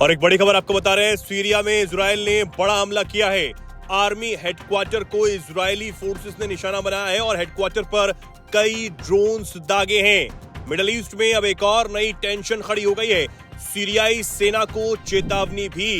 और एक बड़ी खबर आपको बता रहे हैं, सीरिया में इजराइल ने बड़ा हमला किया है। आर्मी हेडक्वार्टर को इजरायली फोर्सेस ने निशाना बनाया है और हेडक्वार्टर पर कई ड्रोन्स दागे हैं। मिडिल ईस्ट में अब एक और नई टेंशन खड़ी हो गई है। सीरियाई सेना को चेतावनी भी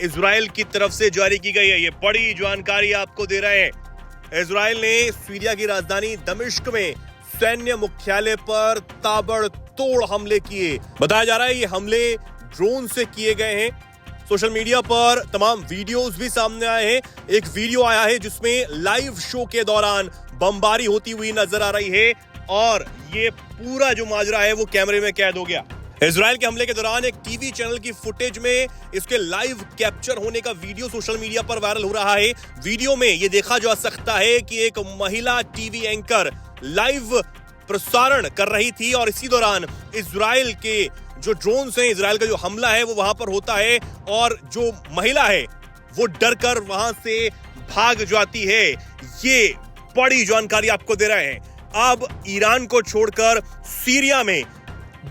इजराइल की तरफ से जारी की गई है। ये बड़ी जानकारी आपको दे रहे हैं। इजराइल ने सीरिया की राजधानी दमिश्क में सैन्य मुख्यालय पर ताबड़तोड़ हमले किए। बताया जा रहा है ये हमले ड्रोन से किए गए हैं। सोशल मीडिया पर तमाम वीडियोस भी सामने आए हैं। एक वीडियो आया है जिसमें लाइव शो के दौरान बमबारी होती हुई नजर आ रही है और ये पूरा जो माजरा है वो कैमरे में कैद हो गया। इजराइल के हमले के दौरान एक टीवी चैनल की फुटेज में इसके लाइव कैप्चर होने का वीडियो सोशल मीडिया पर वायरल हो रहा है। वीडियो में ये देखा जा सकता है कि एक महिला टीवी एंकर लाइव प्रसारण कर रही थी और इसी दौरान इजराइल के जो ड्रोन्स हैं, इजराइल का जो हमला है वो वहां पर होता है और जो महिला है वो डरकर वहां से भाग जाती है। ये बड़ी जानकारी आपको दे रहे हैं। अब ईरान को छोड़कर सीरिया में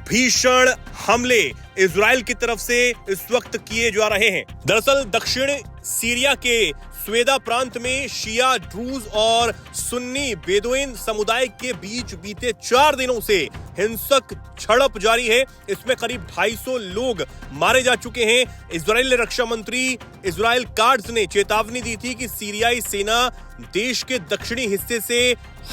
भीषण हमले इजराइल की तरफ से इस वक्त किए जा रहे हैं। दरअसल दक्षिण सीरिया के स्वेदा प्रांत में शिया ड्रूज और सुन्नी बेदुइन समुदाय के बीच बीते 4 दिनों से हिंसक झड़प जारी है। इसमें करीब 250 लोग मारे जा चुके हैं। इजरायली रक्षा मंत्री इजराइल काट्ज ने चेतावनी दी थी कि सीरियाई सेना देश के दक्षिणी हिस्से से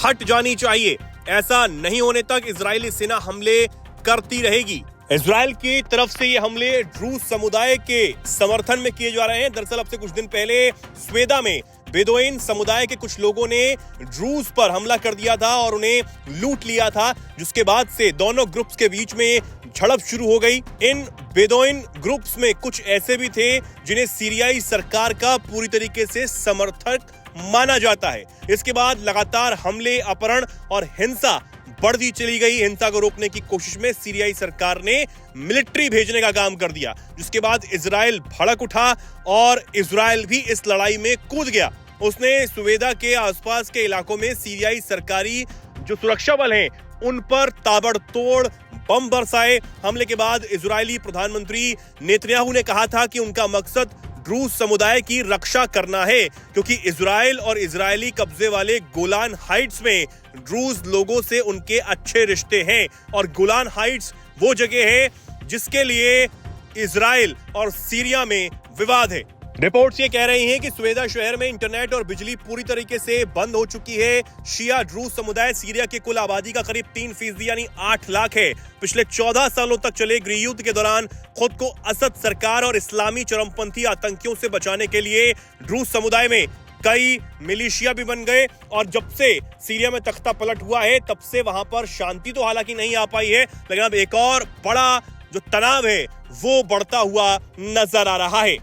हट जानी चाहिए। ऐसा नहीं होने तक इजरायली सेना हमले करती रहेगी। इजराइल की तरफ से ये हमले ड्रूज समुदाय के समर्थन में किए जा रहे हैं। दरअसल अब से कुछ दिन पहले स्वेदा में बेदुइन समुदाय के कुछ लोगों ने ड्रूज पर हमला कर दिया था और उन्हें लूट लिया था, जिसके बाद से दोनों ग्रुप्स के बीच में झड़प शुरू हो गई। इन बेदुइन ग्रुप्स में कुछ ऐसे भी थे जिन्हें सीरियाई सरकार का पूरी तरीके से समर्थक माना जाता है। इसके बाद लगातार हमले, अपहरण और हिंसा बढ़ती चली गई। हिंसा को रोकने की कोशिश में सीरियाई सरकार ने मिलिट्री भेजने का काम कर दिया, जिसके बाद इजराइल भड़क उठा और इजराइल भी इस लड़ाई में कूद गया। उसने सुवेदा के आसपास के इलाकों में सीरियाई सरकारी जो सुरक्षा बल हैं उन पर ताबड़तोड़ बम बरसाए। हमले के बाद इजरायली प्रधानमंत्री नेतन्याहू ने कहा था कि उनका मकसद ड्रूज समुदाय की रक्षा करना है, क्योंकि इजराइल और इजरायली कब्जे वाले गोलान हाइट्स में ड्रूज लोगों से उनके अच्छे रिश्ते हैं और गोलान हाइट्स वो जगह है जिसके लिए इजराइल और सीरिया में विवाद है। रिपोर्ट्स ये कह रही हैं कि स्वेदा शहर में इंटरनेट और बिजली पूरी तरीके से बंद हो चुकी है। शिया ड्रूज समुदाय सीरिया की कुल आबादी का करीब 3% यानी 8 लाख है। पिछले 14 सालों तक चले गृहयुद्ध के दौरान खुद को असद सरकार और इस्लामी चरमपंथी आतंकियों से बचाने के लिए ड्रूज समुदाय में कई मिलिशिया भी बन गए और जब से सीरिया में तख्ता पलट हुआ है तब से वहां पर शांति तो हालांकि नहीं आ पाई है, लेकिन अब एक और बड़ा जो तनाव है वो बढ़ता हुआ नजर आ रहा है।